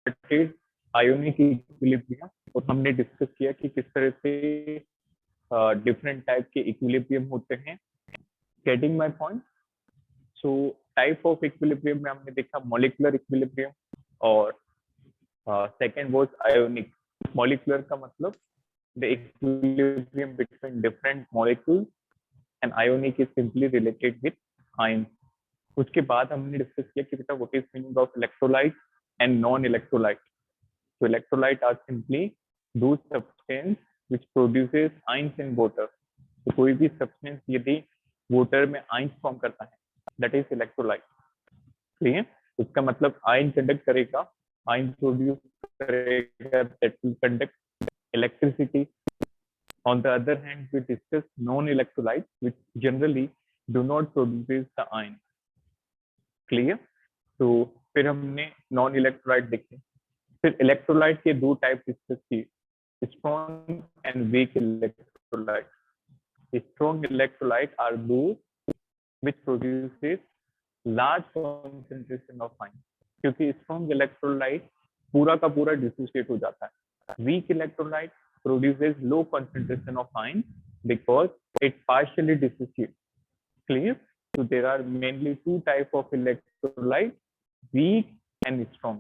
Started ionic equilibrium और हमने discuss किया कि किस तरह से डिफरेंट टाइप के इक्विलिब्रियम होते हैं। Getting my point? So type of equilibrium में हमने देखा मॉलिक्यूलर इक्विलिब्रियम और सेकंड वाज आयोनिक। मॉलिक्यूलर का मतलब the equilibrium between different molecules and ionic is simply related with ion. उसके बाद हमने डिस्कस किया कि बेटा what is meaning of electrolyte and non electrolyte. So electrolyte are simply those substance which produces ions in water. तो कोई भी substance यदि water में ions form करता है that is electrolyte। ठीक है, उसका मतलब ion conduct करेगा, ion produce करेगा, that will conduct electricity। On the other hand, we discuss non-electrolytes which generally do not produce the ion। Clear? तो फिर हमने नॉन इलेक्ट्रोलाइट देखे। फिर इलेक्ट्रोलाइट के दो टाइप डिस्कस किए, strong and weak electrolyte. Strong electrolyte are those which produces large concentration of ion, क्योंकि strong electrolyte पूरा का पूरा डिसोसिएट हो जाता है। Weak electrolyte produces low concentration of ion because it partially dissociate. Clear? So there are mainly two type of electrolyte, weak and strong।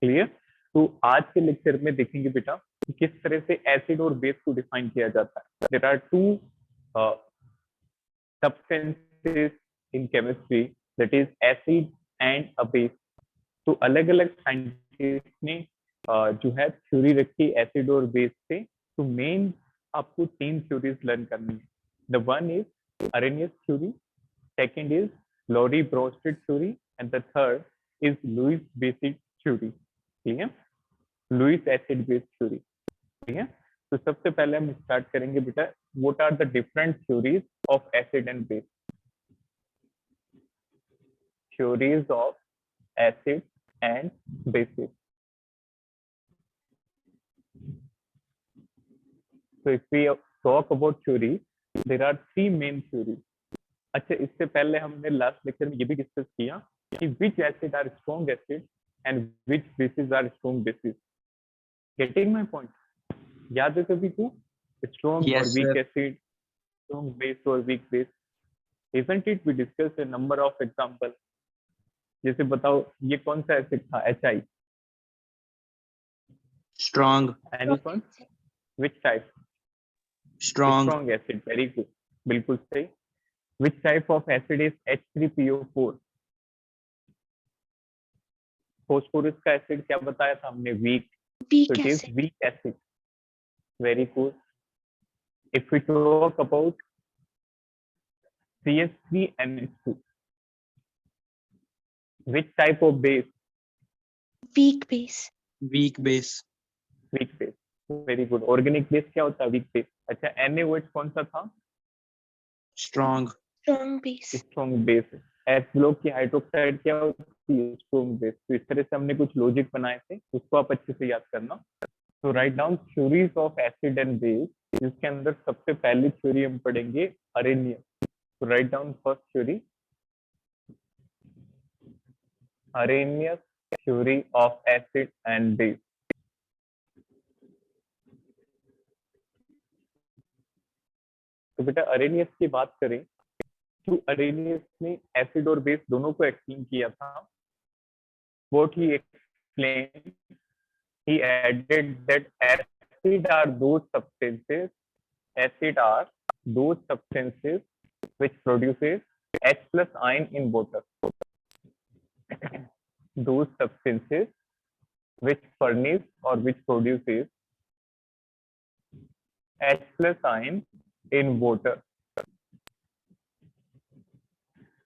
Clear? तो आज के लेक्चर में देखेंगे बेटा कि किस तरह से एसिड और बेस को डिफाइन किया जाता है। There are two substances in chemistry, that is acid and a base। तो अलग अलग साइंटिस्ट ने जो है थ्योरी रखी एसिड और बेस से। तो मेन आपको तीन थ्योरीज लर्न करनी है। The one is Arrhenius theory, second is Lowry-Bronsted theory, and the third is Lewis-Basic theory। ठीक है, Lewis acid base theory। ठीक है, तो सबसे पहले हम स्टार्ट करेंगे बेटा what are the different theories of acid and base। theories of acid and bases। so if we talk about theories, there are three main theories। अच्छा, इससे पहले हमने लास्ट लेक्चर में ये भी डिस्कस किया कि which acid are strong acid and which basis are strong basis. Getting my point? याद है सभी को? स्ट्रॉन्ग और वीक एसिड, स्ट्रॉन्ग बेस और weak base. Isn't it? We discuss a number of example. जैसे बताओ ये कौन सा एसिड था? HI। Strong. Anyone? Which type? Strong acid. Very good, बिल्कुल सही। Which type of acid is H3PO4? Phosphorus का एसिड क्या बताया था हमने? Week. So it is weak acid। Very good। If we talk about CH3NH2, which type of base? weak base। Weak base. Weak base। Very good। Organic base क्या होता है? Weak base। अच्छा, NaOH कौन सा था? Strong. strong base। Strong base। H block की hydroxide क्या होती है? Strong base। तो इस तरह से हमने कुछ लॉजिक बनाए थे, उसको आप अच्छे से याद करना। तो right down theories of acid and base, जिसके अंदर सबसे पहली थ्योरी हम पढ़ेंगे अरेनियस। तो right down first theory, Arrhenius theory of acid and base. तो बेटा अरेनियस की बात करें तो अरेनियस ने एसिड और बेस दोनों को एक्सप्लेन किया था। What he explain, he added that acid are those substances which produces H plus ion in water। those substances which furnish or which produces H plus ion in water।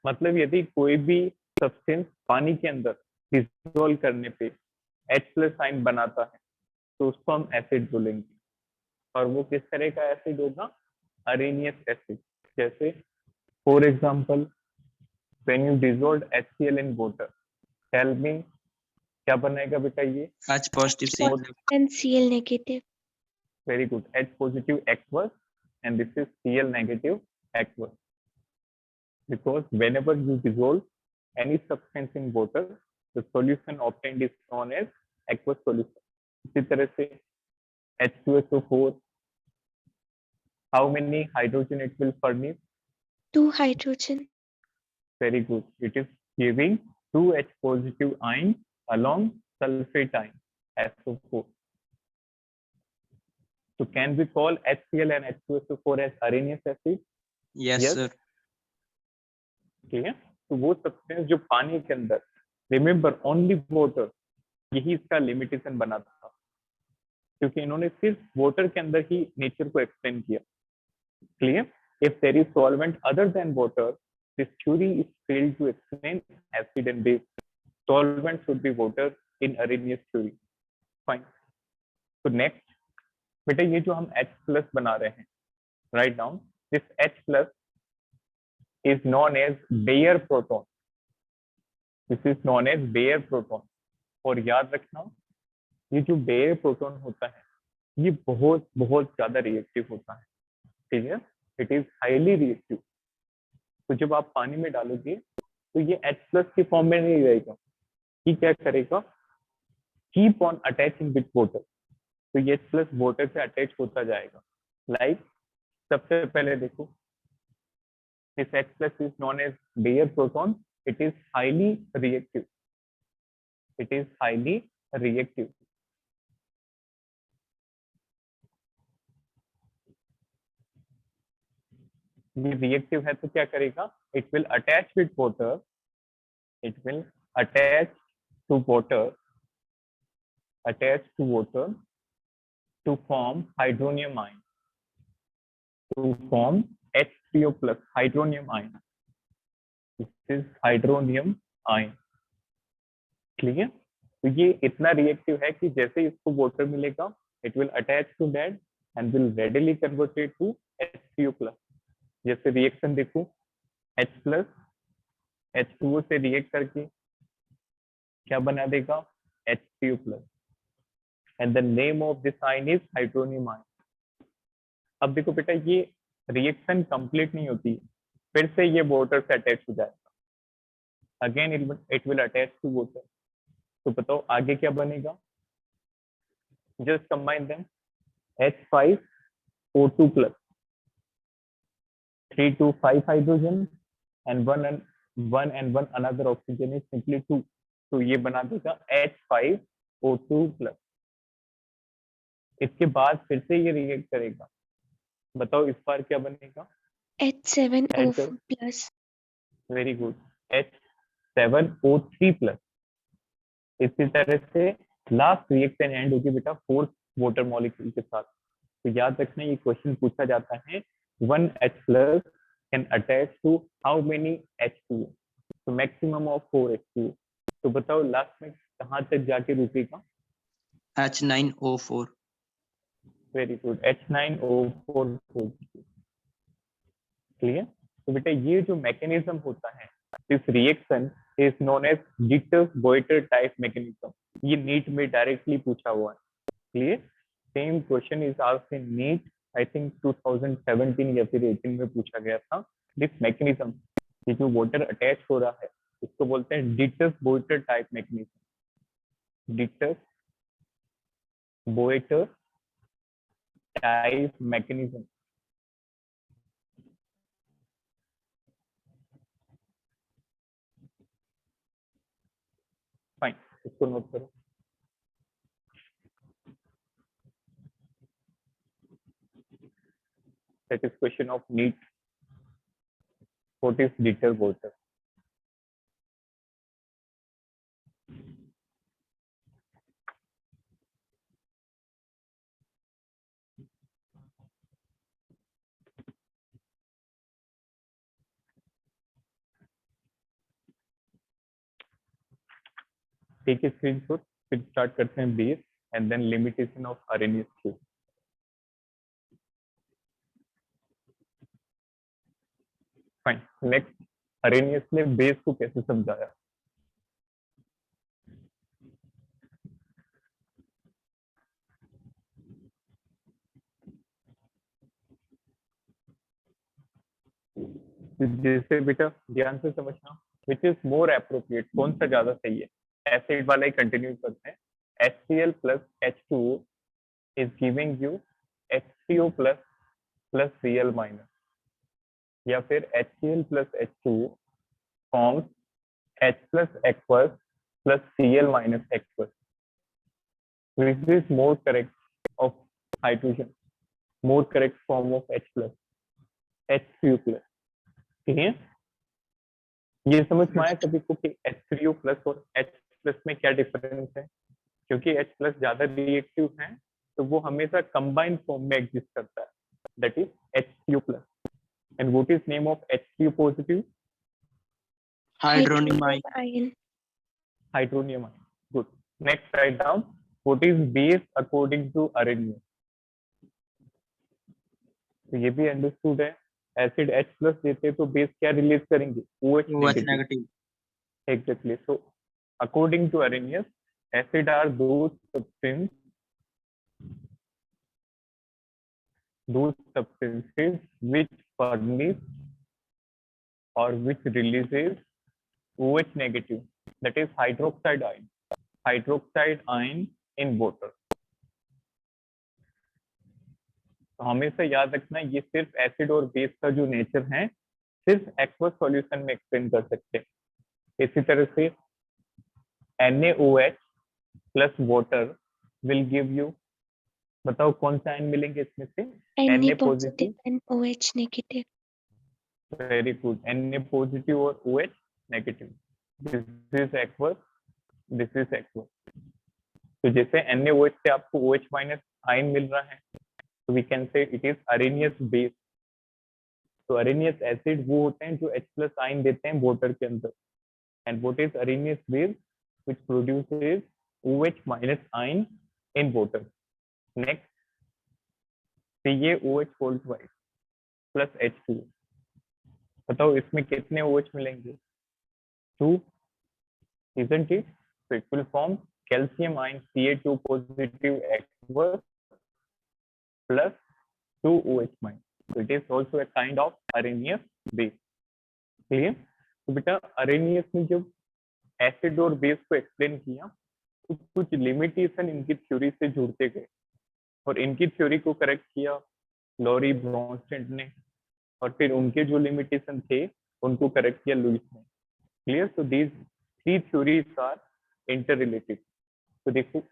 मतलब यदि कोई भी substance पानी के अंदर dissolve करने पे H plus ion बनाता है तो उसको हम एसिड बोलेंगे। और वो किस तरह का एसिड होगा? Arrhenius acid. जैसे for example when you dissolve HCl in water, tell me क्या बनेगा बेटा? ये H positive and Cl negative। Very good. H positive aqueous and this is Cl negative aqueous. because whenever you dissolve any substance in water, the solution obtained is known as aqueous solution. इसी तरह से H2SO4, how many hydrogen it will furnish? 2 hydrogen. Very good. It is giving 2H positive ion along sulfate ion, SO4. So can we call HCl and H2SO4 as Arrhenius acid? Yes, Yes. sir. ठीक है, तो वो substance जो पानी के अंदर, remember only water, यही इसका लिमिटेशन बना था, क्योंकि इन्होंने सिर्फ वाटर के अंदर ही नेचर को एक्सप्लेन किया। Clear? If there is solvent other than water, this theory is failed to explain acid and base. Solvent should be water in Arrhenius theory. Fine. तो नेक्स्ट बेटा, ये जो हम H+ बना रहे हैं, write down this H+ is known as Bayer proton. This is known as Bayer proton. और याद रखना, ये जो Bayer proton होता है, ये बहुत बहुत ज्यादा रिएक्टिव होता है। ठीक है, इट इज हाईली रिएक्टिव। तो जब आप पानी में डालोगे तो ये H+ के फॉर्म में नहीं रहेगा, ये क्या करेगा, keep on attaching with water. तो ये H+ वाटर से अटैच होता जाएगा। लाइक सबसे पहले देखो, this H+ is known as Bayer proton. It is highly reactive. It is highly reactive. ये reactive है तो क्या करेगा, it will attach with water. It will attach to water. Attach to water to form hydronium ion. To form H3O+ hydronium ion. This is hydronium ion. Clear? तो ये इतना reactive है कि जैसे ही इसको वाटर मिलेगा, it will attach to that and will readily converted to H3O+। जैसे reaction देखो, H+ H2O से रिएक्ट करके क्या बना देगा, H3O+। And the name of this ion is hydronium ion. अब देखो बेटा, ये रिएक्शन कंप्लीट नहीं होती, फिर से ये वाटर से अटैच हो जाएगा, again it will attach to water. तो बताओ आगे क्या बनेगा, just combine them, H5O2+, 3 to 5 hydrogen and one another oxygen is simply 2। तो ये बना देगा H5O2+। इसके बाद फिर से ये रिएक्ट करेगा, बताओ इस बार क्या बनेगा, H7O4+. Very good, H7O3+। इसी तरह से लास्ट रिएक्शन एंड होगी बेटा 4th वाटर मॉलिक्यूल के साथ। तो याद रखना, ये क्वेश्चन पूछा जाता है, 1 H+ can attach to how many H2O? तो मैक्सिमम ऑफ 4 H2O। तो बताओ लास्ट में कहाँ तक जाके रुकेगा, H9O4. Very good, H9O4। Clear? तो बेटा ये जो मैकेनिज्म होता है, this reaction is known as डिटस-बोएटर टाइप मैकेनिज्म। ये नीट में डायरेक्टली पूछा हुआ है। Clear? Same question is asked in NEET, I think 2017 या फिर 18 में पूछा गया था। दिस मैकेनिज्म, ये जो वाटर अटैच हो रहा है, इसको बोलते हैं डिटस-बोएटर टाइप मैकेनिज्म। डिटस-बोएटर टाइप मैकेनिज्म। फाइन, इसको नोट करो। That is question of NEET. What is ditter-boater? Take a screenshot, फिर start करते हैं base and then limitation of Arrhenius theory. Fine. Next, Arrhenius ने base को कैसे समझाया? जैसे बेटा ध्यान से समझना, which is more appropriate, कौन सा ज्यादा सही है, एसिड वाला ही कंटिन्यू करते हैं। HCl plus H2O is giving you H3O plus Cl minus, या फिर HCl plus H2O forms H plus aqueous plus Cl minus aqueous. This is more correct of hydrogen, more correct form of H plus, H3O plus. ठीक है, ये समझ में आया सभी को कि H3O plus और H plus में क्या डिफरेंस है? क्योंकि H plus ज्यादा रिएक्टिव है तो वो हमेशा कंबाइंड फॉर्म में एग्जिस्ट करता है, that is H3O plus. And what is name of H3O positive? Hydronium ion. ion. Hydronium ion. Good. Next, write down what is base according to Arrhenius. तो ये भी अंडरस्टूड है, एसिड H plus देते तो base क्या release करेंगे? OH OH negative. negative. Exactly. So according to Arrhenius, acid are those substances which furnish or which releases OH negative, that is hydroxide ion in water. तो हमेशा याद रखना ये सिर्फ एसिड और बेस का जो नेचर है सिर्फ एक्वस सॉल्यूशन में एक्सप्लेन कर सकते हैं. इसी तरह से NaOH plus water will give you, बताओ कौन सा आयन मिलेंगे इसमें से? Na positive and OH negative. Very good. Na positive और OH negative. This is aqueous, this is aqueous. तो जैसे NaOH से आपको OH माइनस आयन मिल रहा है तो we can say it is Arrhenius base. तो अरेनियस एसिड वो होते हैं जो H प्लस आयन देते हैं वाटर के अंदर, and what is Arrhenius base which produces OH minus ion in water. Next, CaOH whole twice plus H2. बताओ इसमें कितने OH मिलेंगे? 2, isn't it? So it will form calcium ion Ca2 positive aqueous plus 2 OH minus. So it is also a kind of Arrhenius base. Clear? तो बेटा Arrhenius ने जब acid और base को एक्सप्लेन किया तो कुछ लिमिटेशन इनकी थ्योरी से जुड़ते गए और इनकी थ्योरी को करेक्ट किया लॉरी ब्रॉन्स्टेड ने, और फिर उनके जो लिमिटेशन थे उनको करेक्ट किया लुईस ने. Clear? So these 3 theories are interrelated. तो देखो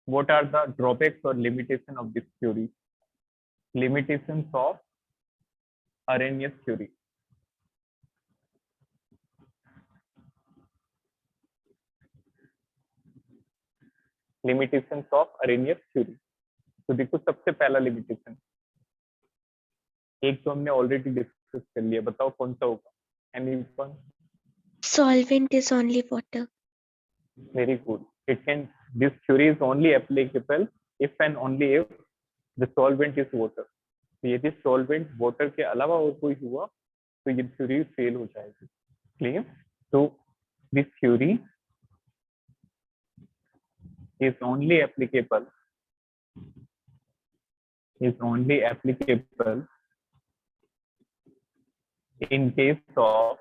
what are the drawbacks or limitation of this theory? Limitations of Arrhenius theory. Limitations of Arrhenius theory. तो देखो सबसे पहला लिमिटेशन, एक तो हमने ऑलरेडी डिस्कस कर लिया, बताओ कौन सा होगा? Anyone? Solvent is only water. Very good. This theory is only applicable if and only if the solvent is water. तो यदि solvent water के अलावा और कोई हुआ तो ये theory फेल हो जाएगी. Clear? So this theory is only applicable in case of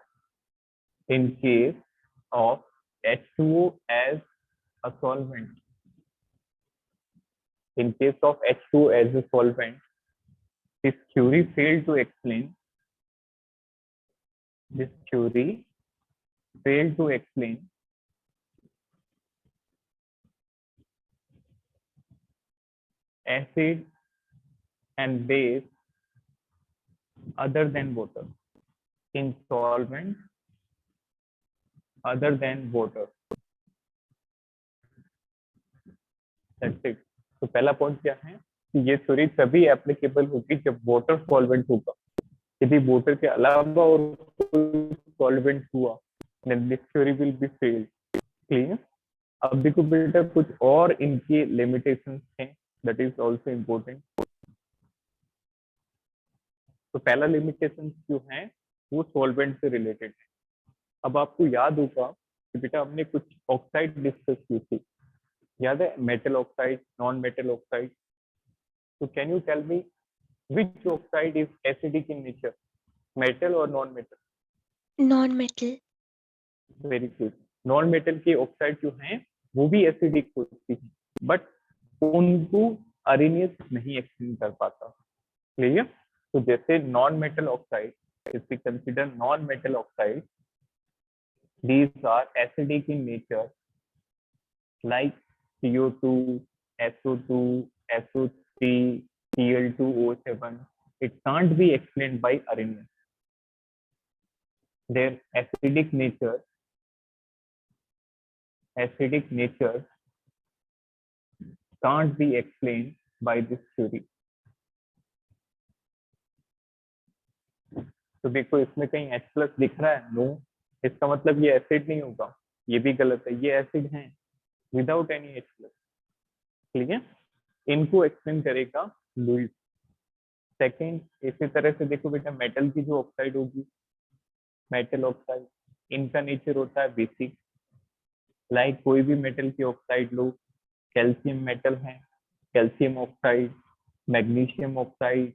H2O as a solvent. In case of H2O as a solvent, this theory failed to explain acid and base other than water in solvent other than water. That's it. तो पहला point क्या है कि ये theory तभी applicable होगी जब water solvent होगा. यदि वाटर के अलावा और कोई सॉल्वेंट हुआ then this theory will be failed. Clear? अब देखो बेटा कुछ और इनकी लिमिटेशंस हैं, that is also important. तो पहला लिमिटेशन जो है वो सॉल्वेंट से रिलेटेड है. अब आपको याद होगा कि बेटा हमने कुछ ऑक्साइड डिस्कस की थी, याद है? Metal oxide, non metal oxide. तो can you tell me which oxide is acidic in nature, metal or non-metal? Non-metal. Very good. Non metal के ऑक्साइड जो हैं वो भी एसिडिक होती है, बट उनको अरेनियस नहीं एक्सप्लेन कर पाता। क्लियर? तो जैसे non metal oxide, if we consider non-metal oxide, these are acidic in nature, like CO2, SO2, SO3, Cl2O7. It can't be explained by Arrhenius. Their acidic nature can't be explained by this theory. तो देखो इसमें कहीं H plus दिख रहा है, no, इसका मतलब ये एसिड नहीं होगा, ये भी गलत है, ये एसिड है विदाउट एनी H प्लस। ठीक है, इनको एक्सप्लेन करेगा लुईस। सेकेंड, इसी तरह से देखो बेटा, मेटल की जो ऑक्साइड होगी, मेटल ऑक्साइड, इनका नेचर होता है बेसिक। लाइक कोई भी मेटल की ऑक्साइड लो, कैल्शियम मेटल है, calcium oxide, magnesium oxide,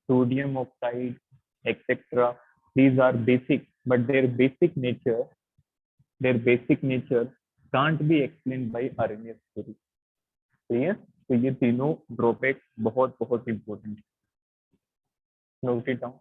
sodium oxide, etcetera. These are basic, but their basic nature can't be explained by Arrhenius theory. Clear? तो ये तीनों ड्रॉबैक बहुत बहुत इंपॉर्टेंट है, note it down.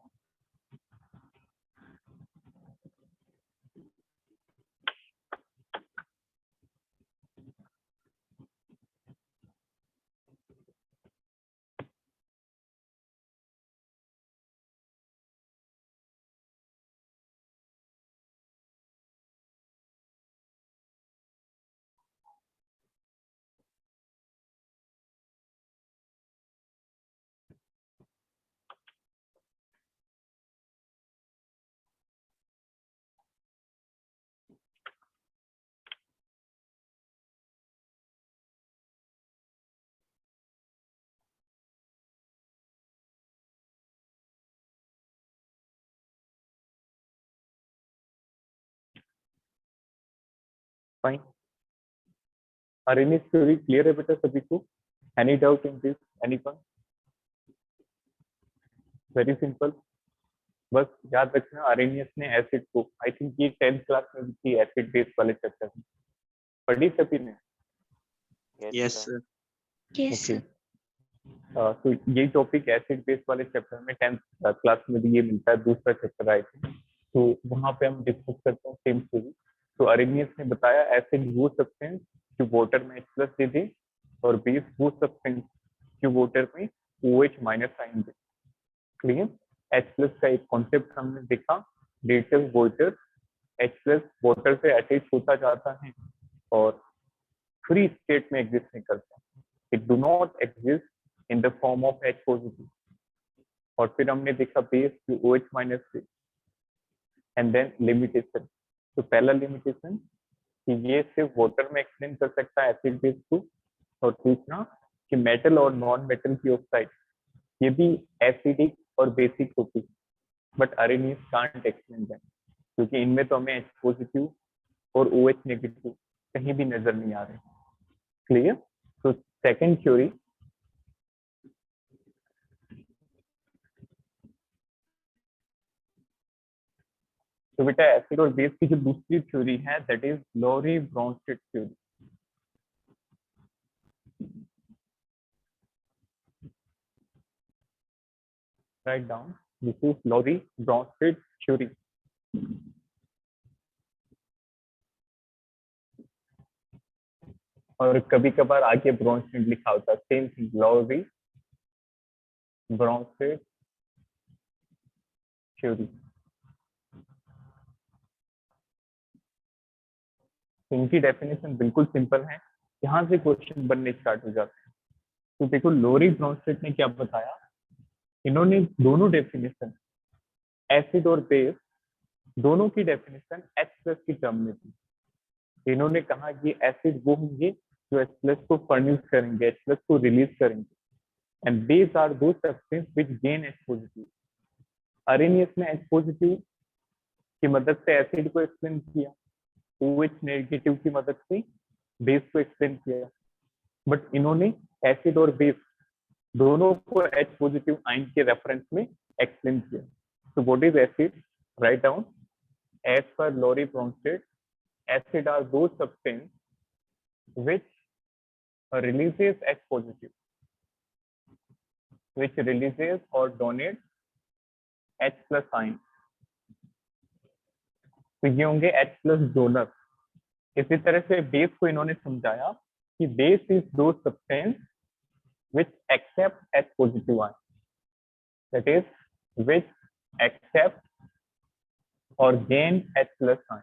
Fine, Arrhenius theory clear है बेटा सभी को? Any doubt in this, anyone? Very simple, बस याद रखना अरेनियस ने एसिड को, आई थिंक ये 10th क्लास में भी थी, एसिड बेस वाले चैप्टर में पढ़ी सभी ने? Yes, sir. Yes, okay, sir. तो ये टॉपिक एसिड बेस वाले चैप्टर में 10th क्लास में भी ये मिलता है, दूसरा चैप्टर आई थिंक, तो वहां पे हम डिस्कस करते हैं सेम थ्योरी। तो अरेनियस ने बताया एसिड वो सब्सटेंस जो वाटर में H+ दे दे, और बेस वो सब्सटेंस जो वाटर में OH- साइन दे। क्लियर? H+ का एक कॉन्सेप्ट हमने देखा, लेटर वाटर H+ वाटर से अटैच होता जाता है और फ्री स्टेट में एग्जिस्ट नहीं करता, it do not exist in the form of H+। और फिर हमने देखा बेस जो OH- से, एंड देन लिमिटेशन। तो पहला लिमिटेशन कि ये सिर्फ वाटर में एक्सप्लेन कर सकता है एसिड बेस को, और दूसरा कि मेटल और नॉन मेटल की ऑक्साइड ये भी एसिडिक और बेसिक होती है, but Arrhenius can't explain that, क्योंकि इनमें तो हमें H+ और OH- कहीं भी नजर नहीं आ रहे। क्लियर? तो सेकंड थ्योरी, तो बेटा एसिड और बेस की जो दूसरी थ्योरी है that is Lowry Bronsted theory. Write down, this is Lowry Bronsted theory. और कभी कभार आगे ब्रोंस्टेड लिखा होता है, same thing, Lowry Bronsted theory. इनकी डेफिनेशन बिल्कुल सिंपल है, यहाँ से क्वेश्चन बनने स्टार्ट हो जाते हैं। तो देखो लोरी ब्रोंस्टेड ने क्या बताया, इन्होंने दोनों डेफिनेशन एसिड और बेस दोनों की डेफिनेशन H+ की टर्म में थी। इन्होंने कहा कि एसिड वो होंगे जो H+ को फर्न्यूज करेंगे, H+ को रिलीज करेंगे, एंड बेस आर दो substance which gain H+। Arrhenius ने H+ की मदद से एसिड को एक्सप्लेन किया, OH- की मदद से बेस को एक्सप्लेन किया, बट इन्होंने एसिड और बेस दोनों को H+ आयन के रेफरेंस में एक्सप्लेन किया। तो what is acid? Write down, as per Lowry Bronsted, acid are those substances which releases H positive, which releases or donates H plus ion. तो ये होंगे H plus donor. इसी तरह से बेस को इन्होंने समझाया कि बेस इज दो substance which accept H positive ion, that is which accept or gain H plus ion.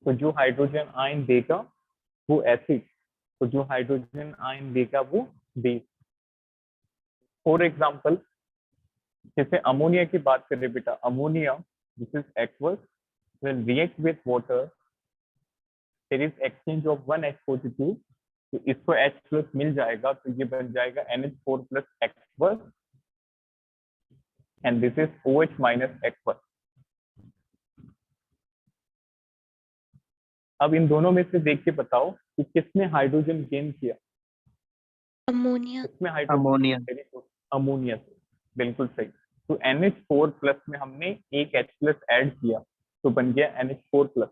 तो जो हाइड्रोजन आयन देगा वो एसिड, तो जो हाइड्रोजन आयन देगा वो बेस. फॉर एग्जांपल जैसे अमोनिया की बात करें बेटा, ammonia this is aqueous will react with water, there is exchange of one H positive, तो इसको H प्लस मिल जाएगा, तो ये बन जाएगा NH4 plus aqueous and this is OH minus aqueous. अब इन दोनों में से देख के बताओ कि किसने हाइड्रोजन गेन किया. अमोनिया. इसमें हाइड्रोजन अमोनिया. अमोनिया से, बिल्कुल सही. तो NH4 प्लस में हमने एक H प्लस ऐड किया तो बन गया NH4 प्लस.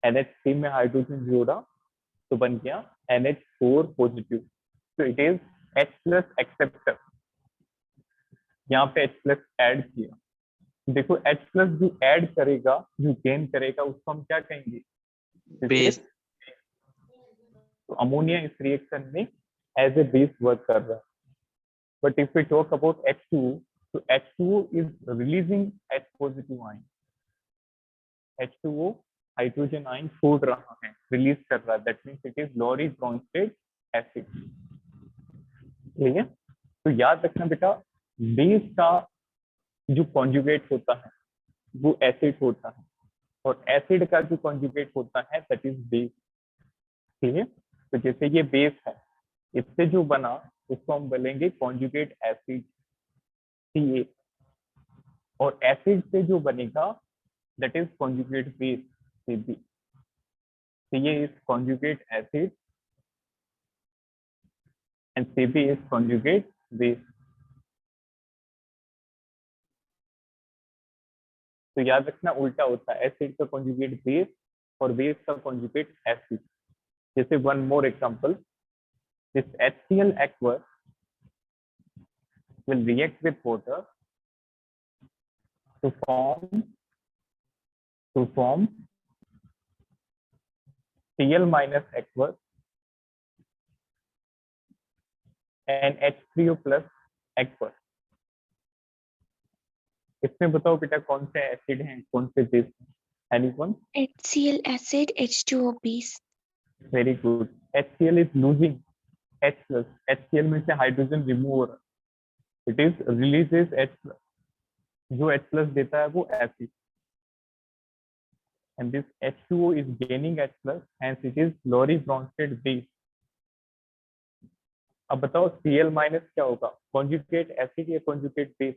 NH3 में हाइड्रोजन जोड़ा तो बन गया NH4 पॉजिटिव. तो it is H plus acceptor. यहाँ पे H प्लस ऐड किया. देखो H प्लस जो ऐड करेगा, जो गेन करेगा, उसको हम क्या कहेंगे? बेस. तो अमोनिया इस रिएक्शन में एज ए बेस वर्क कर रहा है. But if we talk about H2O, तो H2O is releasing H positive ion. H2O hydrogen ion छोड़ रहा है, रिलीज कर रहा है, that means it is Lowry Bronsted acid. ठीक है. तो याद रखना बेटा, बेस का जो कॉन्जुगेट होता है वो एसिड होता है, और एसिड का जो कॉन्जुगेट होता है दैट इज बेस. ठीक है. तो जैसे ये बेस है, इससे जो बना उसको हम बोलेंगे कॉन्जुगेट एसिड Ca, और एसिड से जो बनेगा that is conjugate base Cb. Ca is conjugate acid and Cb is conjugate base. तो याद रखना उल्टा होता है, एसिड का कॉन्जुगेट बेस और बेस का कॉन्जुगेट एसिड. जैसे one more example, this HCl aqueous will react with water to form Cl minus aqueous and H3O plus aqueous. इसमें बताओ बेटा कौन से एसिड हैं, कौन से बेस हैं? Anyone? HCl acid, H2O base. Very good. HCl is losing H plus. HCl में से हाइड्रोजन रिमूव हो रहा है, it is releases H plus. जो H plus देता है वो acid, and this H2O is gaining H plus, hence it is Lowry Bronsted base. अब बताओ Cl माइनस क्या होगा, कॉन्जुगेट एसिड या conjugate base?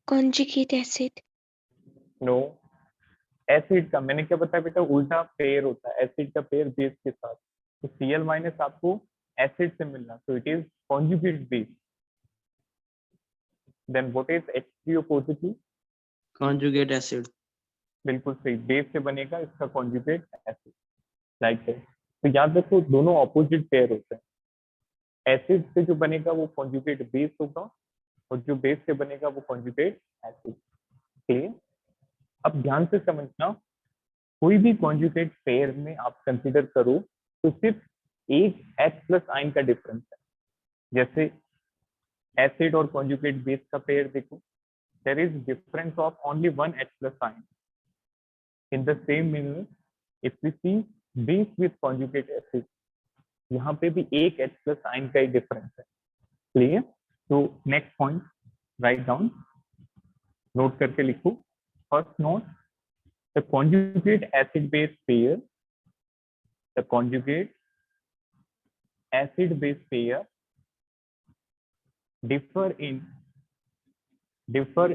Conjugate acid. No, acid का मैंने क्या बताया बेटा, उल्टा पेयर होता है एसिड का पेयर बेस के साथ. तो Cl माइनस आपको एसिड से मिलना, so it is conjugate base. Then what is H3O positive? Conjugate acid. बिल्कुल सही, बेस से बनेगा इसका कॉन्जुगेट एसिड. लाइक है. तो याद रखो दोनों ऑपोजिट पेयर होते हैं. एसिड से जो बनेगा वो कॉन्जुगेट बेस होगा, और जो बेस से बनेगा वो कॉन्जुगेट एसिड. ठीक है. अब ध्यान से समझना, कोई भी कॉन्जुगेट पेयर में आप कंसीडर करो तो सिर्फ एक H प्लस आयन का डिफरेंस है. जैसे एसिड और कॉन्जुगेट बेस का पेयर देखो, there is difference of only one H plus ion. In the same manner if we see base with conjugate acid, यहाँ पे भी एक H प्लस आयन का ही डिफरेंस है. क्लियर? तो next point write down, note करके लिखो. First note, the conjugate acid base pair, the conjugate acid base pair differ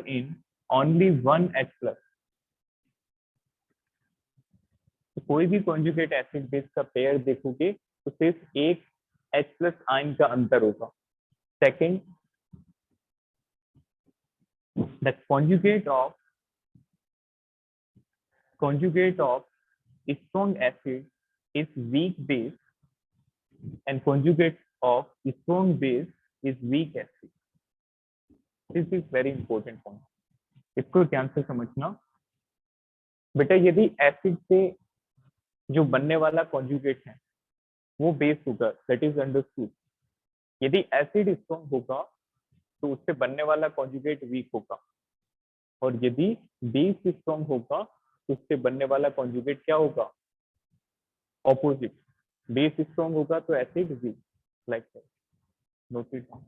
in only one H plus. तो कोई भी कॉन्जुगेट एसिड बेस का पेयर देखोगे तो सिर्फ एक H प्लस आयन का अंतर होगा. Second, the conjugate of conjugate of strong acid is weak base and conjugate of strong base is weak acid. This is very important point. इसको ध्यान से समझना बेटा। यदि एसिड से जो बनने वाला कॉन्जुगेट है वो बेस होगा, दैट इज अंडरस्टूड। यदि एसिड स्ट्रॉन्ग होगा तो उससे बनने वाला कॉन्जुगेट वीक होगा, और यदि बेस स्ट्रॉन्ग होगा तो उससे बनने वाला कॉन्जुगेट क्या होगा? ऑपोजिट। बेस स्ट्रॉन्ग होगा तो acid weak, like that. Note it down.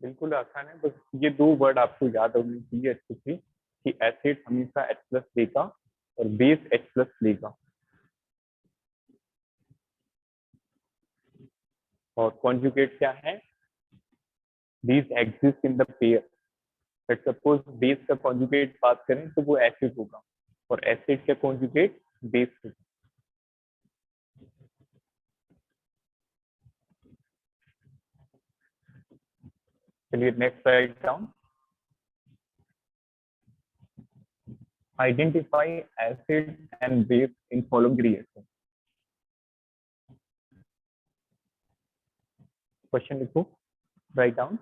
बिल्कुल आसान है, बस ये दो वर्ड आपको याद होने चाहिए अच्छे से कि एसिड हमेशा H+ देगा और बेस H+ लेगा, और कॉन्जुगेट क्या है? These exist in the pair. But suppose base का कॉन्जुगेट बात करें तो वो एसिड होगा और एसिड का कॉन्जुगेट बेस होगा। चलिए next right down. Identify acid and base in following reaction. Question लिखो, write down.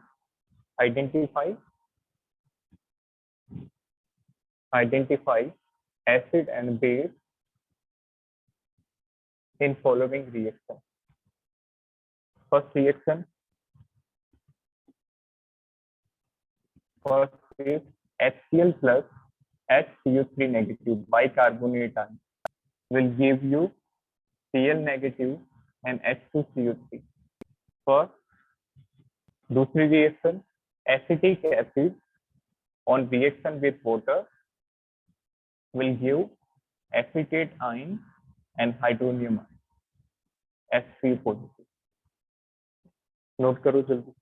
identify acid and base in following reaction. First reaction, first is HCl plus HCO3 negative bicarbonate ion will give you Cl negative and H2CO3. First, दूसरी reaction, acetic acid on reaction with water will give acetate ion and hydronium ion, H3 positive. Note करो जल्दी से।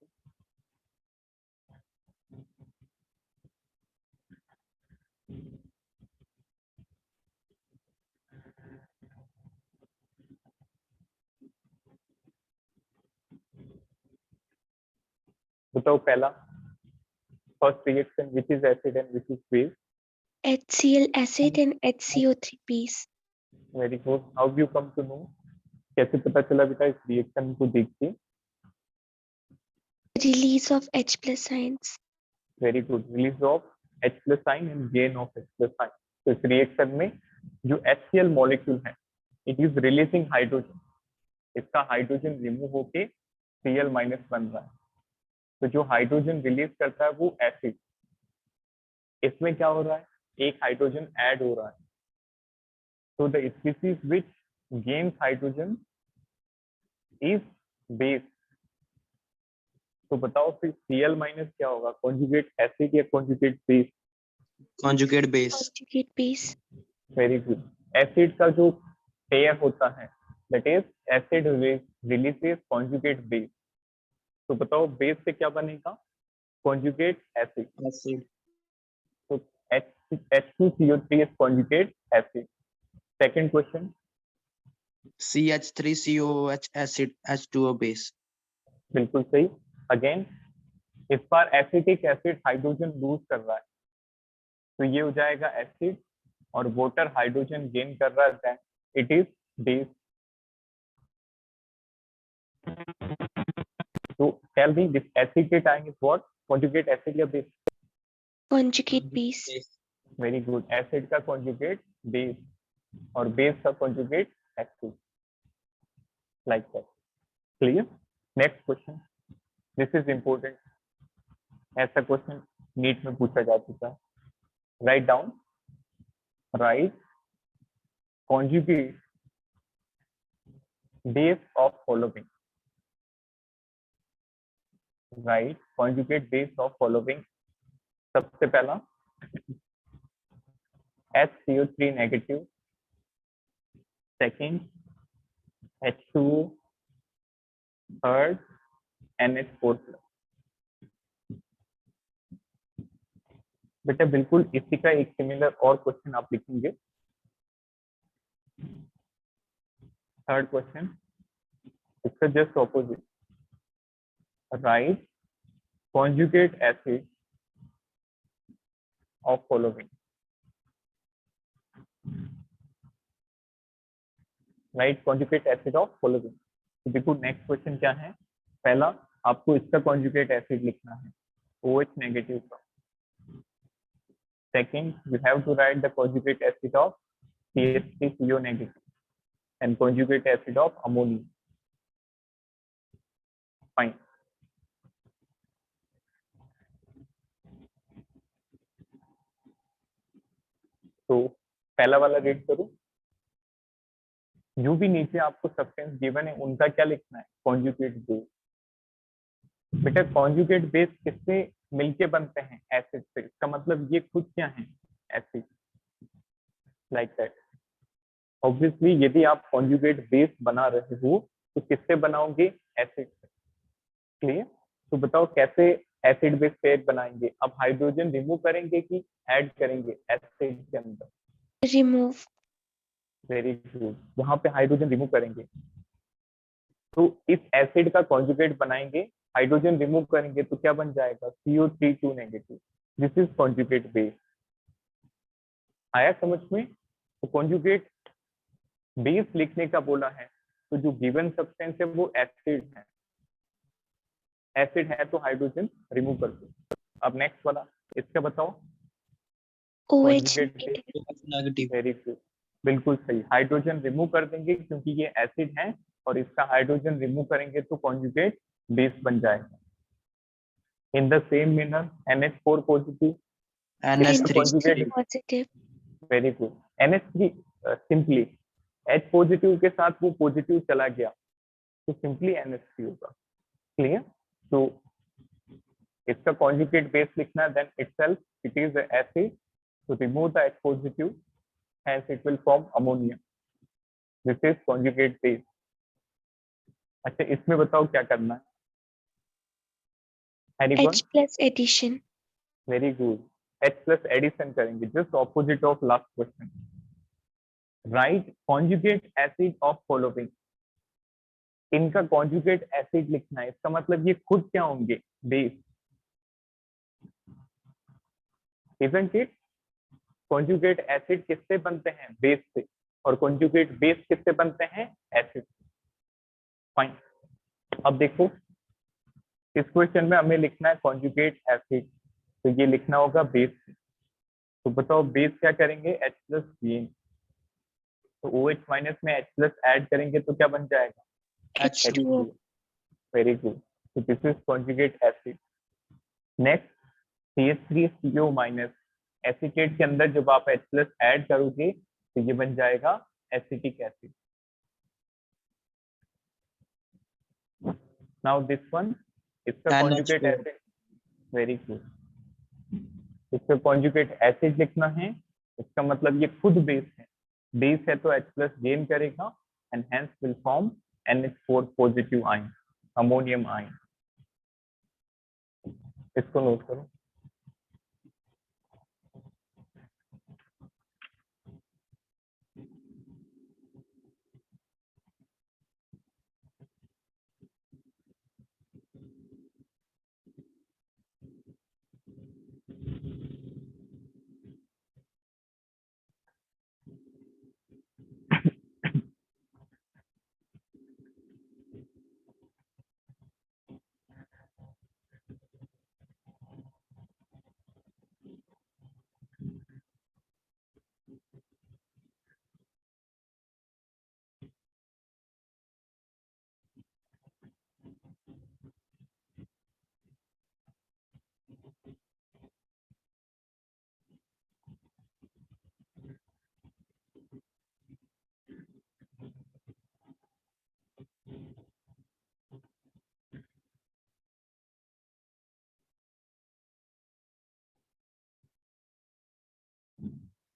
बताओ पहला, first reaction which is acid and which is base? HCl acid and HCO3 base. Very good. How you come to know? कैसे पता चला बेटा इस रिएक्शन को देख के? Release of H+ ions. Very good. Release of H+ ion and gain of H+ ion. तो इस रिएक्शन में जो HCl मॉलिक्यूल है, it is releasing हाइड्रोजन। इसका हाइड्रोजन रिमूव होके Cl- बन रहा है। तो जो हाइड्रोजन रिलीज करता है वो एसिड। इसमें क्या हो रहा है? एक हाइड्रोजन ऐड हो रहा है। तो the species which gains hydrogen is base. तो बताओ फिर Cl- क्या होगा? कॉन्जुगेट एसिड या conjugate base? Conjugate base. Conjugate base. Very good. Acid का जो पेयर होता है that is acid releases conjugate base. तो बताओ बेस से क्या बनेगा? Conjugate acid. Acid. तो H2CO3 is conjugate acid. Second question. CH3COOH acid H2O base. बिल्कुल सही। अगेन इस बार एसिटिक एसिड हाइड्रोजन लूज कर रहा है, तो ये हो जाएगा एसिड, और वाटर हाइड्रोजन गेन कर रहा है, इट इज बेस। तो tell me this acetate ion is what? Conjugate acid या base? Conjugate base. Very good. Acid का कॉन्जुगेट बेस और बेस का conjugate acid, like that. Clear? Next question, this is important. ऐसा question NEET में पूछा जा चुका है। Write down, write conjugate base of following. Right, conjugate base of following. सबसे पहला HCO3 negative, second H2O, third NH4 plus. बेटा बिल्कुल इसी का एक सिमिलर और क्वेश्चन आप लिखेंगे. थर्ड क्वेश्चन इसका just opposite. Right conjugate acid of following. Right, conjugate acid of following. तो देखो नेक्स्ट क्वेश्चन क्या है. पहला आपको इसका conjugate acid लिखना है OH नेगेटिव का. Second you have to write the conjugate acid of CH3CO negative and conjugate acid of ammonia. Fine. तो पहला वाला रीड करो. जो भी नीचे आपको सब्सटेंस गिवन है उनका क्या लिखना है, कॉन्जुगेट बेस. बेटा कॉन्जुगेट बेस किससे मिलके बनते हैं, एसिड से. इसका मतलब ये खुद क्या है, एसिड. Like that. ऑब्वियसली यदि आप कॉन्जुगेट बेस बना रहे हो तो किससे बनाओगे, एसिड से. क्लियर. तो बताओ कैसे एसिड बेस पेयर बनाएंगे. अब हाइड्रोजन रिमूव करेंगे कि ऐड करेंगे एसिड के अंदर. रिमूव. Very good. वहां पे हाइड्रोजन रिमूव करेंगे तो इस एसिड का कॉन्जुगेट बनाएंगे. हाइड्रोजन रिमूव करेंगे तो क्या बन जाएगा, CO3 negative. This is conjugate base. आया समझ में. तो कॉन्जुगेट बेस लिखने का बोला है तो जो गिवन सब्सटेंस है वो एसिड है. एसिड है तो हाइड्रोजन रिमूव कर दो. अब नेक्स्ट वाला इसका बताओ. OH negative. Very good. बिल्कुल सही. हाइड्रोजन रिमूव कर देंगे क्योंकि ये एसिड है और इसका हाइड्रोजन रिमूव करेंगे तो कॉन्जुगेट बेस बन जाएगा. इन the same manner NH4 positive, NH3 positive. Very good. NH3 simply H positive के साथ वो पॉजिटिव चला गया तो सिंपली NH3 होगा. क्लियर. तो इसका कॉन्जुगेट बेस लिखना है, then itself it is acid. तो remove the H positive, hence it will form ammonia. This is conjugate base. अच्छा इसमें बताओ क्या करना है. Anyone? H plus addition. Very good. H plus addition करेंगे, just opposite of last question. Right, conjugate acid of following. इनका conjugate acid लिखना है. इसका मतलब ये खुद क्या होंगे, base. Isn't it? conjugate acid किससे बनते हैं, base से. और conjugate base किससे बनते हैं, acid. फाइन. अब देखो इस क्वेश्चन में हमें लिखना है कॉन्जुगेट एसिड. तो ये लिखना होगा बेस. तो बताओ बेस क्या करेंगे, H प्लस गेन. तो OH माइनस में H प्लस ऐड करेंगे तो क्या बन जाएगा, H2O. Very good. तो this is conjugate acid. Next CH3CO minus. Acetate के अंदर जब आप H प्लस ऐड करोगे तो ये बन जाएगा acetic acid. Now this one, इसका conjugate NH2. Acid. Very good. इसका कॉन्जुगेट एसिड लिखना है. इसका मतलब ये खुद बेस है. बेस है तो H प्लस गेन करेगा and hence will form NH4 positive ion, ammonium ion. इसको नोट करो.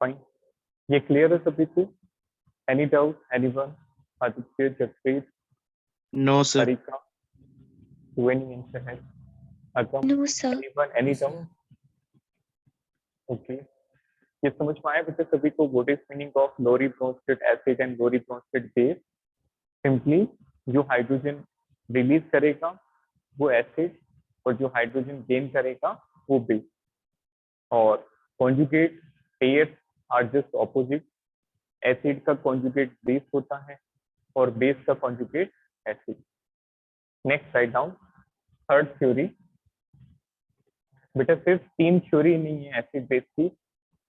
फाइन, ये क्लियर है सभी को? Any doubt anyone? Aditya, Jaspreet, No, sir. Harika, do any answer has? Agam, No, sir. anyone, any doubt? Okay. ये समझ में आया बेटा सभी को? What is meaning of Lowry Bronsted acid and Lowry Bronsted base? Simply जो हाइड्रोजन रिलीज करेगा वो एसिड, और जो हाइड्रोजन गेन करेगा वो बेस। और conjugate pairs are just opposite. Acid का कॉन्जुगेट बेस होता है और बेस का conjugate acid. Next right down third theory. बेटा सिर्फ 3 थ्योरी नहीं है एसिड बेस की,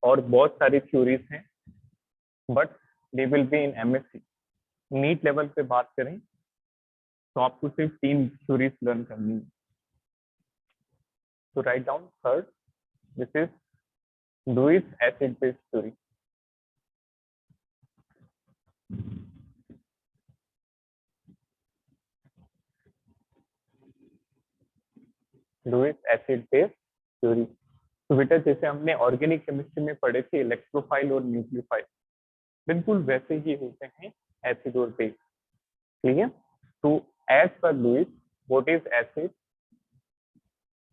और बहुत सारी थ्योरीज हैं, but they will be in MSc. NEET level पे बात करें तो आपको सिर्फ 3 थ्योरीज लर्न करनी है। तो right down third, this is Lewis acid base theory. Lewis acid base theory. तो बेटा जैसे हमने ऑर्गेनिक केमिस्ट्री में पढ़े थे इलेक्ट्रोफाइल और न्यूक्लियोफाइल, बिल्कुल वैसे ही होते हैं एसिड और बेस। क्लियर? तो एज पर Lewis, what is acid?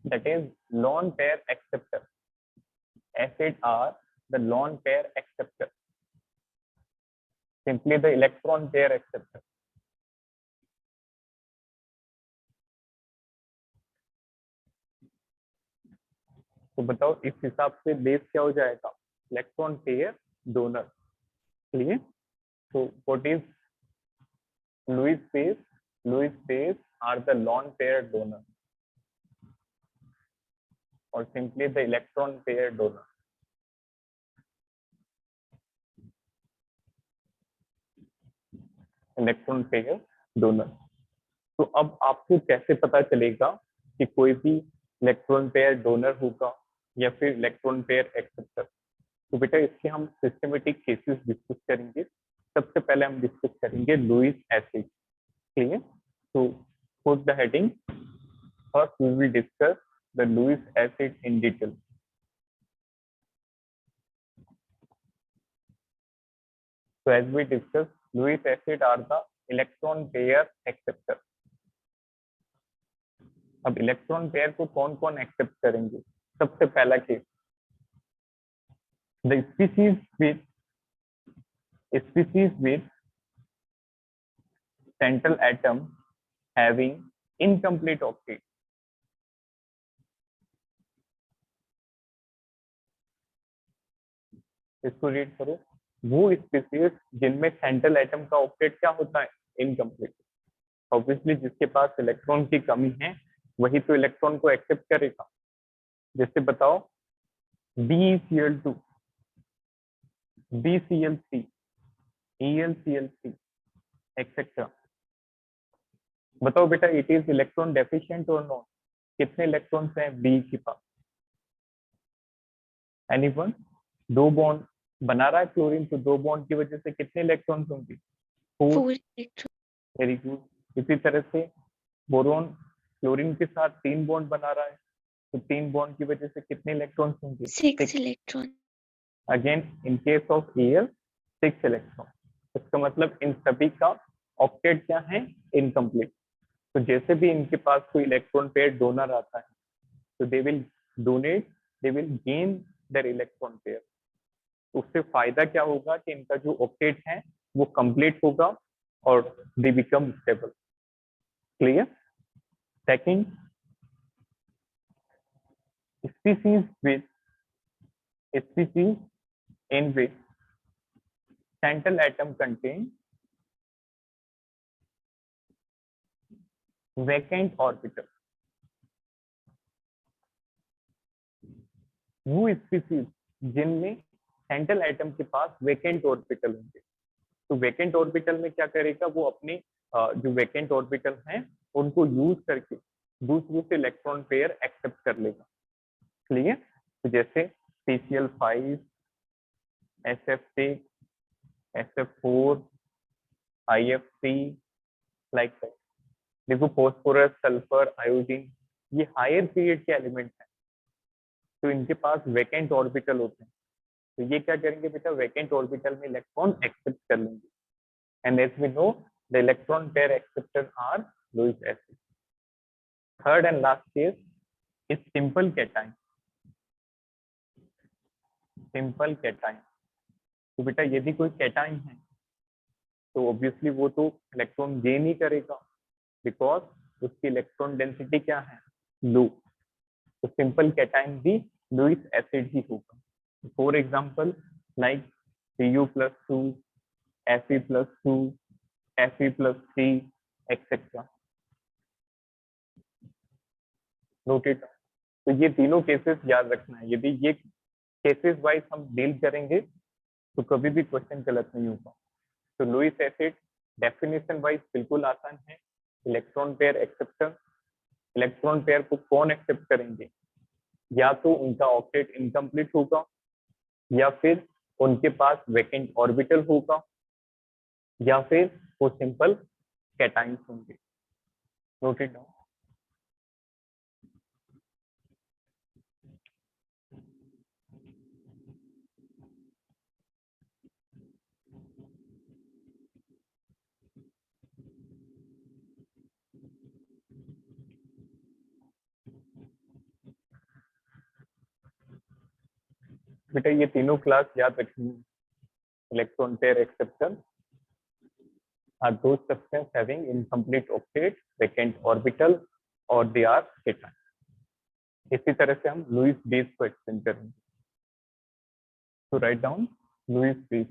That is lone pair acceptor. Acid are the lone pair acceptor, simply the electron pair acceptor. तो बताओ इस हिसाब से बेस क्या हो जाएगा? Electron pair donor. क्लियर? तो what is Lewis base? Lewis base are the lone pair donor or simply the electron pair donor. Electron pair donor. तो अब आपको कैसे पता चलेगा कि कोई भी इलेक्ट्रॉन पेयर डोनर होगा या फिर इलेक्ट्रॉन पेयर एक्सेप्टर? तो बेटा इसके हम सिस्टमेटिक केसेस डिस्कस करेंगे। सबसे पहले हम डिस्कस करेंगे लुईस एसिड। क्लियर? तो put the heading, first we will discuss the Lewis acid in detail. So as we discussed, Lewis acid are the electron pair acceptor. अब इलेक्ट्रॉन पेयर को कौन कौन एक्सेप्ट करेंगे? सबसे पहला case, the species with central atom having incomplete octet. इसको read करो। वो स्पीसीज जिनमें सेंट्रल एटम का ऑक्टेट क्या होता है? इनकम्प्लीट। ऑब्वियसली जिसके पास इलेक्ट्रॉन की कमी है वही तो इलेक्ट्रॉन को एक्सेप्ट करेगा। जैसे बताओ BeCl2, BCl3, ElCl3 एक्सेट्रा। बताओ बेटा इट इज इलेक्ट्रॉन डेफिशिएंट और नॉट? कितने इलेक्ट्रॉन्स हैं बी के पास? एनीवन? 2 बॉन्ड बना रहा है क्लोरीन, तो 2 बॉन्ड की वजह से कितने इलेक्ट्रॉन्स होंगे? 4। 4 electrons. Very good. इसी तरह से बोरोन क्लोरीन के साथ 3 बॉन्ड बना रहा है, तो 3 बॉन्ड की वजह से कितने इलेक्ट्रॉन्स होंगे? 6 electrons. Again in case of Al 6 electron. इसका मतलब इन सभी का ऑक्टेट क्या है? इनकम्प्लीट। तो जैसे भी इनके पास कोई इलेक्ट्रॉन पेयर डोनर आता है तो they will donate, they will gain there electron pair. उससे फायदा क्या होगा कि इनका जो ऑक्टेट है वो कंप्लीट होगा और they become stable. Clear? Second, species in which central atom contain vacant orbital. वो स्पीसीज जिनमें सेंट्रल एटम के पास वेकेंट ऑर्बिटल होंगे। तो वेकेंट ऑर्बिटल में क्या करेगा? वो अपने जो वेकेंट ऑर्बिटल हैं उनको यूज करके दूसरों से इलेक्ट्रॉन पेयर एक्सेप्ट कर लेगा। क्लियर? तो जैसे CCl5, SF6, SF4, IF3 like that. देखो फॉस्फोरस, सल्फर, आयोडीन ये हायर पीरियड के एलिमेंट हैं, तो इनके पास वेकेंट ऑर्बिटल होते हैं। तो ये क्या करेंगे बेटा, वैकेंट ऑर्बिटल में इलेक्ट्रॉन एक्सेप्ट कर लेंगे, and as we know the electron pair acceptor are Lewis acid. Third and last case is simple cation. Simple cation, तो बेटा यदि कोई कैटाइन है तो ऑब्वियसली वो तो इलेक्ट्रॉन गेन ही करेगा, बिकॉज उसकी इलेक्ट्रॉन डेंसिटी क्या है, लो। तो सिंपल कैटाइन भी लुईस एसिड ही होगा। For example like Cu+2, Fe+2, Fe+3 etcetera. Noted. तो ये तीनों केसेस याद रखना है, यदि ये केसेस वाइज हम डील करेंगे तो कभी भी क्वेश्चन गलत नहीं होगा। तो लुईस एसिड डेफिनेशन वाइज बिल्कुल आसान है, electron pair acceptor. Electron pair को कौन एक्सेप्ट करेंगे, या तो उनका ऑक्टेट इनकम्प्लीट होगा, या फिर उनके पास वैकेंट ऑर्बिटल होगा, या फिर वो सिंपल कैटाइंस होंगे। Noted down. बेटा ये तीनों क्लास याद रखनी है। Electron pair acceptor are those substances having incomplete octet, vacant orbital, or they are cation। इसी तरह से हम लुईस बेस को एक्सटेंड करेंगे। तो right down Lewis base.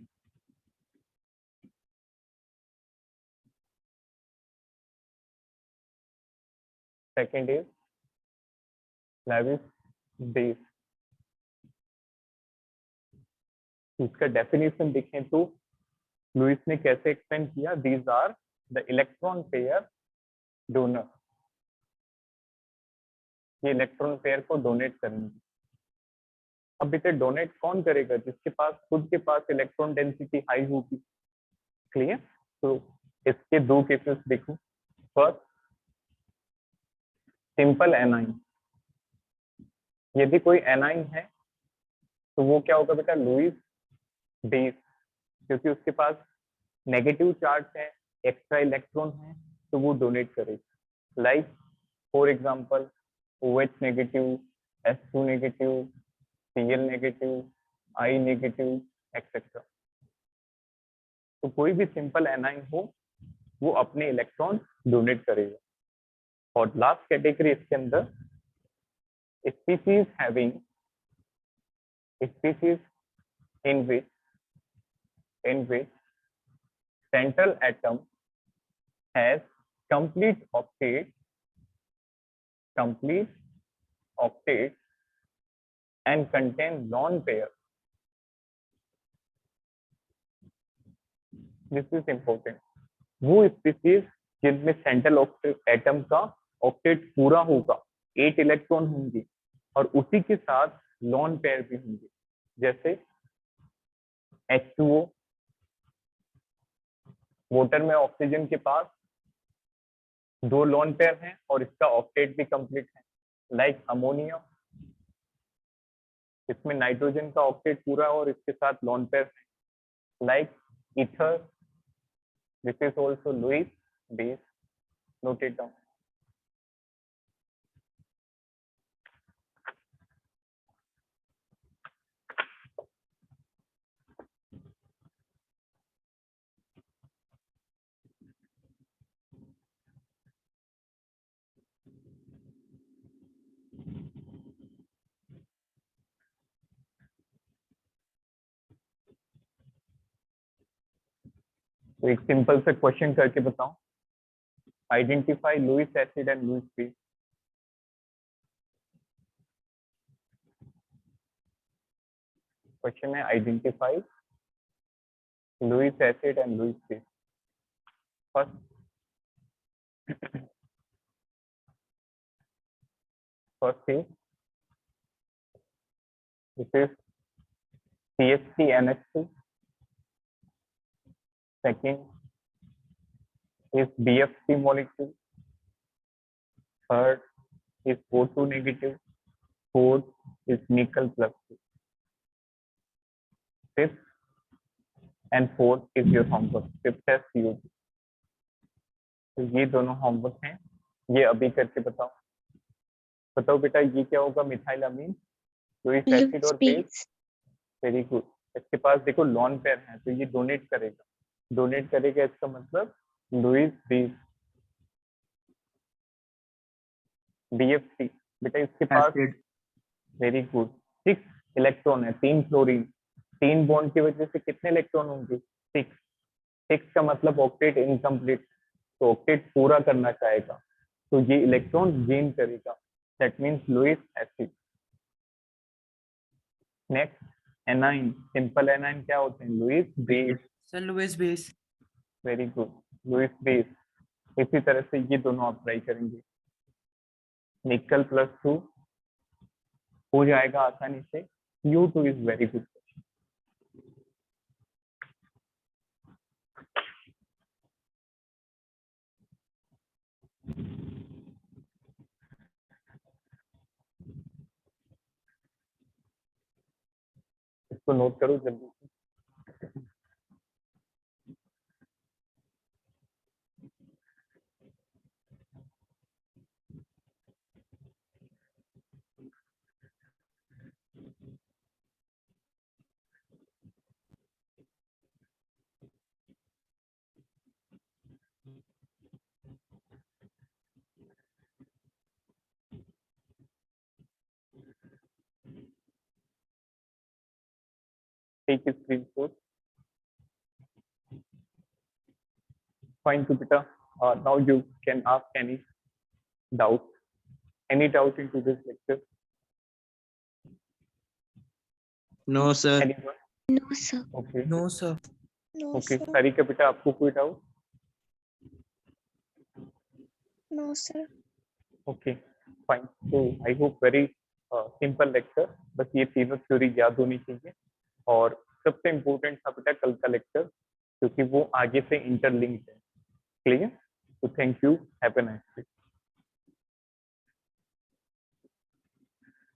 Second is Lewis base. इसका डेफिनेशन देखें तो लुईस ने कैसे एक्सटेंड किया, these are the electron pair donor. ये इलेक्ट्रॉन पेयर को डोनेट करेंगे। अब बेटे डोनेट कौन करेगा, जिसके पास खुद के पास इलेक्ट्रॉन डेंसिटी हाई होगी। क्लियर। तो इसके दो केसेस देखो। First simple A9. यदि कोई एनाइन है तो वो क्या होगा बेटा, लुईस बेस, क्योंकि उसके पास नेगेटिव चार्ज है, एक्स्ट्रा इलेक्ट्रॉन है, तो वो डोनेट करेगा। Like for example OH negative, S2 negative, Cl negative, I negative etcetera. तो कोई भी सिंपल एनाइन हो वो अपने इलेक्ट्रॉन डोनेट करेगा। और लास्ट कैटेगरी इसके अंदर species having, species in which central atom has complete octet and contain lone pair। This is important। वो स्पीसीज जिनमें सेंट्रल एटम का ऑक्टेट पूरा होगा, 8 इलेक्ट्रॉन होंगे, और उसी के साथ लॉन पेयर भी होंगे। जैसे H2O, वाटर में ऑक्सीजन के पास 2 लॉन पेयर हैं और इसका ऑक्टेट भी कंप्लीट है। लाइक अमोनिया, इसमें नाइट्रोजन का ऑक्टेट पूरा है और इसके साथ लॉन पेयर है। Like ether, this is also Lewis base. Note it down. तो एक सिंपल से क्वेश्चन करके बताओ, identify Lewis acid and Lewis base. Question है identify Lewis acid and Lewis base. First is this is CH3NH2, second is BF3 molecule, third is O2 negative, fourth is nickel+2। fifth and fourth is your homework. Fifth है CO2. तो ये दोनों homework हैं, ये अभी करके बताओ। बताओ बेटा ये क्या होगा? मिथाइल अमीन, लुइस एसिड और बेस। Very good. इसके पास देखो लॉन पेयर है तो ये डोनेट करेगा। डोनेट करेगा इसका मतलब लुइस बेस BF3। बेटा इसके पास वेरी गुड 6 इलेक्ट्रॉन है, 3 फ्लोरीन। 3 बॉन्ड की वजह से कितने इलेक्ट्रॉन होंगे? 6। 6 का मतलब ऑक्टेट इनकम्प्लीट, तो ऑक्टेट पूरा करना चाहेगा तो ये इलेक्ट्रॉन गेन करेगा, that means Lewis acid. Next A9, simple A9 क्या होते हैं? Lewis base. Sir Lewis base. Very good, Lewis base. इसी तरह से ये दोनों आप ट्राई करेंगे। निकल +2 हो जाएगा आसानी से। U2 is very good. इसको नोट करो जल्दी से। Take a screenshot. Fine, Jupiter. Now you can ask any doubt. Any doubt into this lecture? No sir. Anyone? No, sir. Okay. No sir. No, Okay. sir. Sarika बेटा आपको कोई doubt? No, sir. Okay. Fine. So I hope very simple lecture. बस ये तीनों theory याद होनी चाहिए और सबसे इम्पोर्टेंट था बेटा कल का लेक्चर क्योंकि वो आगे से इंटरलिंक्ड है। क्लियर? तो thank you, have a nice day.